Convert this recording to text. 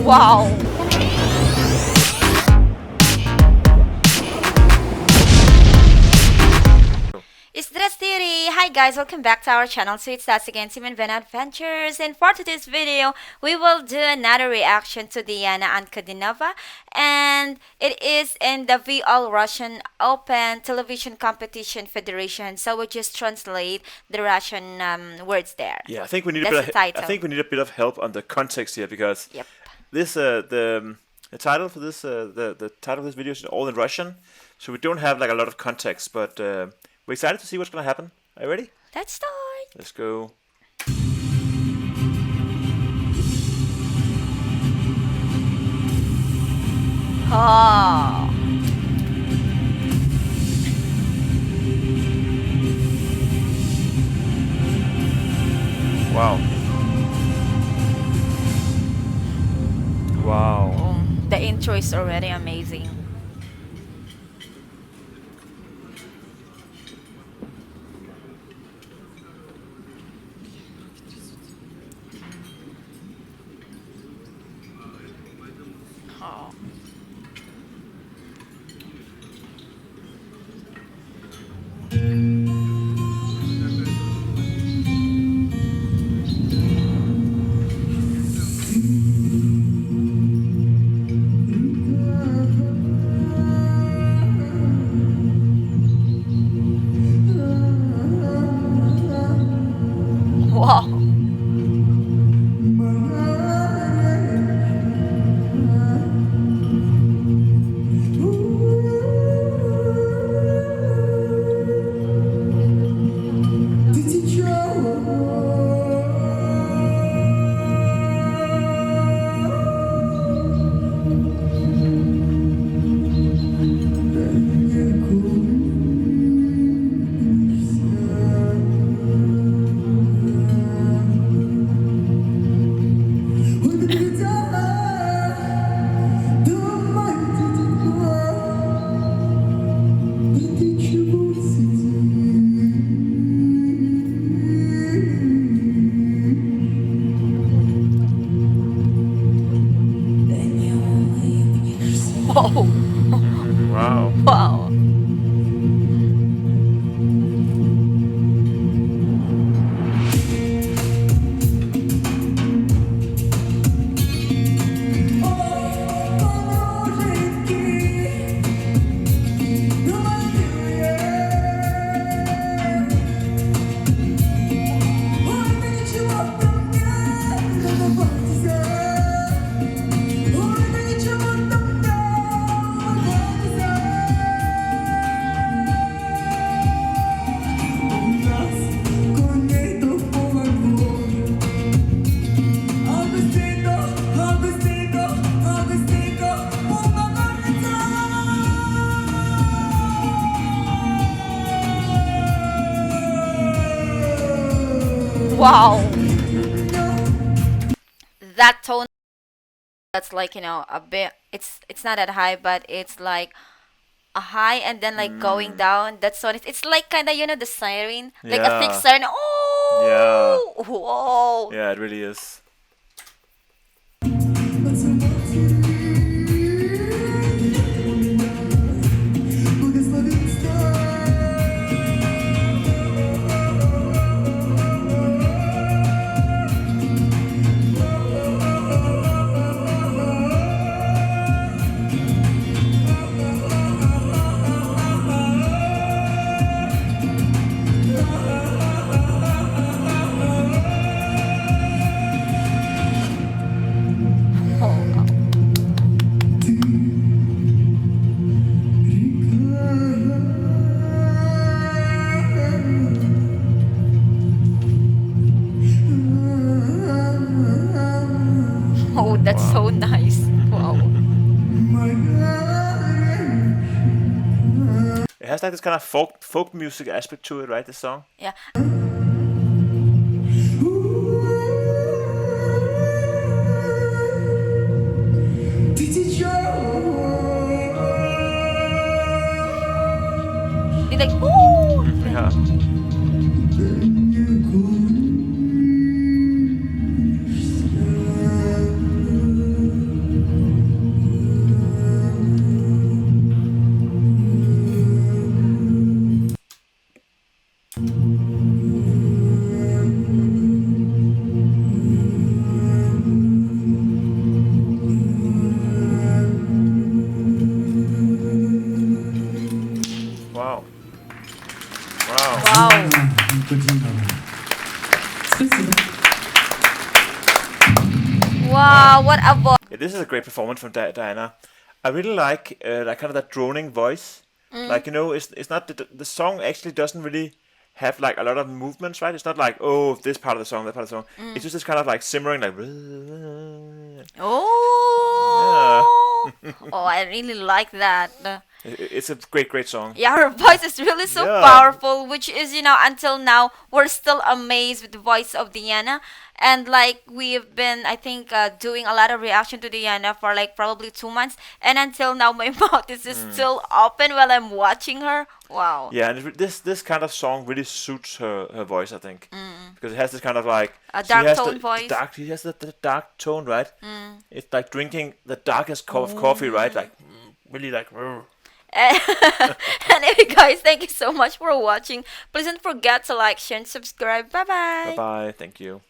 Wow. Theory. Hi guys, welcome back to our channel. So it's us again, Tim Vena Adventures, and for today's video we will do another reaction to Diana Ankudinova, and it is in the VL Russian Open Television Competition Federation. So we'll just translate the Russian words there. Yeah, I think we need That's a bit. the title. I think we need a bit of help on the context here because Yep. this the title for this the title of this video is all in Russian, so we don't have like a lot of context, but. We're excited to see what's going to happen. Are you ready? Let's start. Let's go. Oh. Wow. Wow. The intro is already amazing. Oh. Wow. Whoa. Wow. Wow. Wow. That tone, that's like, you know, a bit, it's not that high, but it's like a high and then like going down. That tone, it's like kind of, you know, the siren, like a thick Yeah. siren. Oh. Yeah. Whoa. Yeah, it really is. Oh, that's so nice. Wow. It has like this kind of folk music aspect to it, right? This song. Yeah. They like, ooh. Yeah. Wow, what a voice. Yeah, this is a great performance from Diana. I really like that kind of that droning voice. Like it's not the song actually doesn't really have like a lot of movements, right? It's not like this part of the song, that part of the song. It's just this kind of like simmering, like. Oh, oh, I really like that. It's a great song. Yeah, her voice is really so Yeah. powerful, which is, until now, we're still amazed with the voice of Diana. And like, we've been, I think, doing a lot of reaction to Diana for like probably 2 months. And until now, my mouth is just still open while I'm watching her. Wow. Yeah, and this kind of song really suits her voice, I think, because it has this kind of like A she dark has tone the voice. dark. She has the dark tone, right? It's like drinking the darkest cup of coffee, right? Like really like. And anyway, guys, thank you so much for watching. Please don't forget to like, share, and subscribe. Bye bye. Bye bye. Thank you.